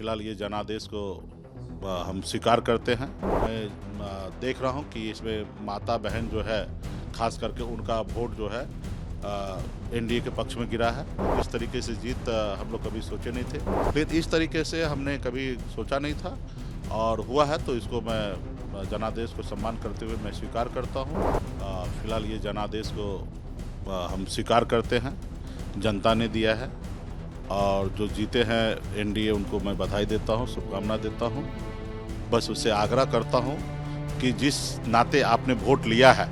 फिलहाल ये जनादेश को हम स्वीकार करते हैं। मैं देख रहा हूँ कि इसमें माता बहन जो है, खास करके उनका वोट जो है एनडीए के पक्ष में गिरा है। इस तरीके से जीत हम लोग कभी सोचे नहीं थे, लेकिन इस तरीके से हमने कभी सोचा नहीं था और हुआ है, तो इसको मैं जनादेश को सम्मान करते हुए मैं स्वीकार करता हूँ। फिलहाल ये जनादेश को हम स्वीकार करते हैं, जनता ने दिया है और जो जीते हैं एनडीए उनको मैं बधाई देता हूँ, शुभकामना देता हूँ। बस उससे आग्रह करता हूँ कि जिस नाते आपने वोट लिया है,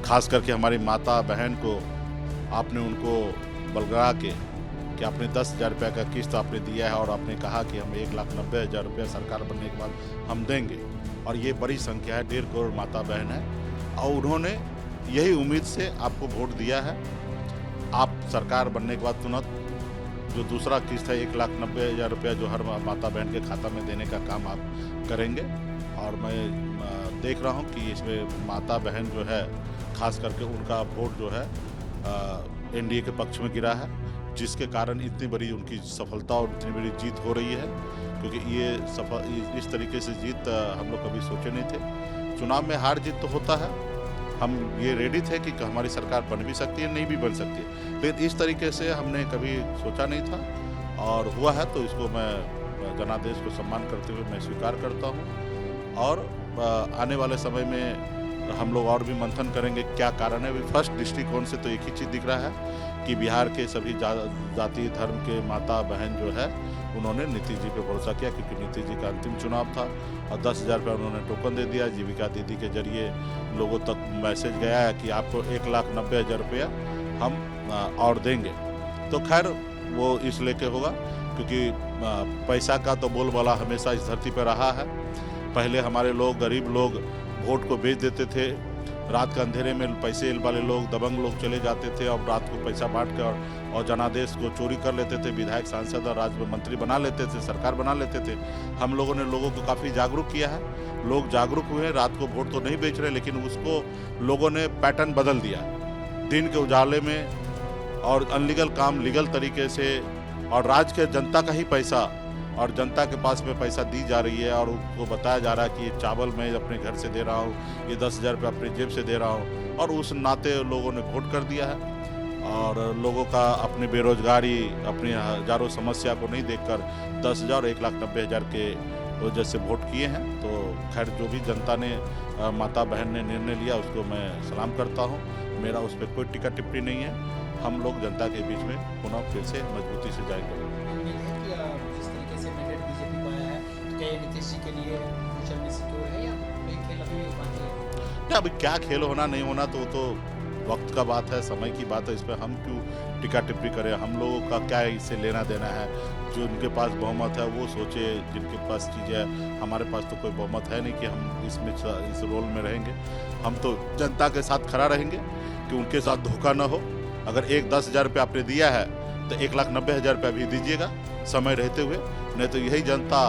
खास करके हमारी माता बहन को आपने उनको बलगरा के कि आपने 10,000 रुपये का किस्त आपने दिया है और आपने कहा कि हम 1,90,000 रुपये सरकार बनने के बाद हम देंगे, और ये बड़ी संख्या है, 1.5 करोड़ माता बहन है और उन्होंने यही उम्मीद से आपको वोट दिया है। आप सरकार बनने के बाद तुरंत जो दूसरा किस्त है 1,90,000 रुपया जो हर माता बहन के खाता में देने का काम आप करेंगे, और मैं देख रहा हूँ कि इसमें माता बहन जो है, खास करके उनका वोट जो है एनडीए के पक्ष में गिरा है, जिसके कारण इतनी बड़ी उनकी सफलता और इतनी बड़ी जीत हो रही है। क्योंकि ये इस तरीके से जीत हम लोग कभी सोचे नहीं थे। चुनाव में हार जीत तो होता है, हम ये रेडी थे कि हमारी सरकार बन भी सकती है, नहीं भी बन सकती है, लेकिन इस तरीके से हमने कभी सोचा नहीं था और हुआ है, तो इसको मैं जनादेश को सम्मान करते हुए मैं स्वीकार करता हूँ। और आने वाले समय में हम लोग और भी मंथन करेंगे क्या कारण है। फर्स्ट दृष्टिकोण से तो एक ही चीज़ दिख रहा है कि बिहार के सभी जाति धर्म के माता बहन जो है, उन्होंने नीतीश जी पे भरोसा किया, क्योंकि नीतीश जी का अंतिम चुनाव था और 10,000 रुपये उन्होंने टोकन दे दिया। जीविका दीदी के जरिए लोगों तक मैसेज गया है कि आपको 1,90,000 रुपया हम और देंगे। तो खैर वो इस लेके होगा, क्योंकि पैसा का तो बोलबाला हमेशा इस धरती पर रहा है। पहले हमारे लोग, गरीब लोग वोट को बेच देते थे, रात के अंधेरे में पैसे वाले लोग, दबंग लोग चले जाते थे और रात को पैसा बांट कर और जनादेश को चोरी कर लेते थे, विधायक सांसद और राज्य मंत्री बना लेते थे, सरकार बना लेते थे। हम लोगों ने लोगों को काफ़ी जागरूक किया है, लोग जागरूक हुए, रात को वोट तो नहीं बेच रहे, लेकिन उसको लोगों ने पैटर्न बदल दिया। दिन के उजाले में और अनलीगल काम लीगल तरीके से, और राज्य के जनता का ही पैसा और जनता के पास में पैसा दी जा रही है, और उनको बताया जा रहा है कि ये चावल मैं अपने घर से दे रहा हूँ, ये 10,000 रुपये अपने जेब से दे रहा हूँ, और उस नाते लोगों ने वोट कर दिया है। और लोगों का अपनी बेरोजगारी, अपनी हजारों समस्या को नहीं देखकर 10,000 और 1,90,000 के वजह से वोट किए हैं। तो खैर, जो भी जनता ने, माता बहन ने निर्णय लिया, उसको मैं सलाम करता हूँ। मेरा उस पर कोई टिक्का टिप्पणी नहीं है। हम लोग जनता के बीच में पुनः फिर से मजबूती से जाएंगे। नीतीश जी के लिए फ्यूचर में सिक्योर है या कोई खेल अभी भी बाकी है? अभी क्या खेल होना नहीं होना तो वक्त का बात है, समय की बात है। इस पर हम क्यों टिक्का टिप्पणी करें? हम लोगों का क्या इससे लेना देना है? जो उनके पास बहुमत है वो सोचे, जिनके पास चीज़ है। हमारे पास तो कोई बहुमत है नहीं कि हम इस रोल में रहेंगे। हम तो जनता के साथ खड़ा रहेंगे कि उनके साथ धोखा न हो। अगर 10,000 रुपये आपने दिया है तो 1,90,000 रुपया भी दीजिएगा समय रहते हुए, नहीं तो यही जनता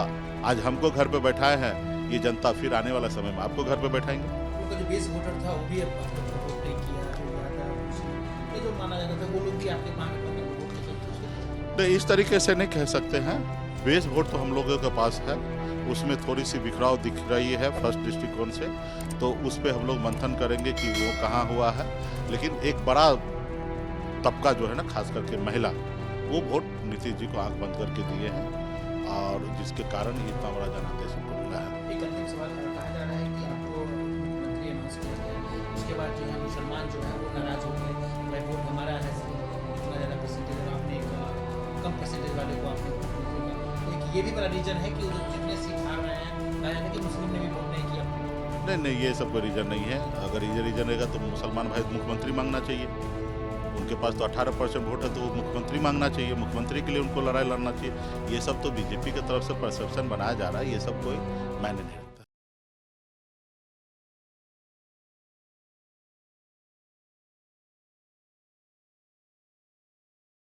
आज हमको घर पे बैठाए हैं, ये जनता फिर आने वाला समय में आपको घर पे बैठाएंगे। उनका जो बेस वोटर था वो भी अब वोट नहीं किया, ये जो माना जाता था वो लोग भी आपके मांग पर वोट नहीं, इस तरीके से नहीं कह सकते हैं। बेस वोट तो हम लोगों के पास है, उसमें थोड़ी सी बिखराव दिख रही है फर्स्ट दृष्टिकोण से, तो उस पर हम लोग मंथन करेंगे कि वो कहाँ हुआ है। लेकिन एक बड़ा तबका जो है ना, खास करके महिला, वो वोट नीतीश जी को आंख बंद करके दिए हैं, और जिसके कारण इतना बड़ा जनादेश उनको मिला है। एक अंतिम सवाल कहा जा रहा है कि आपको मंत्री अनाउंस किया गया, उसके बाद जो है मुसलमान जो है वो नाराज हो गए, भाई वोट हमारा है, इतना ज़्यादा परसेंटेज और आपने कम परसेंटेज वाले को आपने वोट नहीं दिया। एक ये भी बड़ा रीजन है कि वो जितने सीट हार रहे हैं, कहा जाता है कि मुस्लिम ने भी वोट नहीं किया। नहीं, ये सब कोई रीज़न नहीं है। अगर ये रीज़न रहेगा तो मुसलमान भाई मुख्यमंत्री मांगना चाहिए। उनके पास तो 18% वोट है, तो वो मुख्यमंत्री मांगना चाहिए, मुख्यमंत्री के लिए उनको लड़ाई लड़ना चाहिए। ये सब तो बीजेपी की तरफ से परसेप्शन बनाया जा रहा है, ये सब कोई मायने नहीं।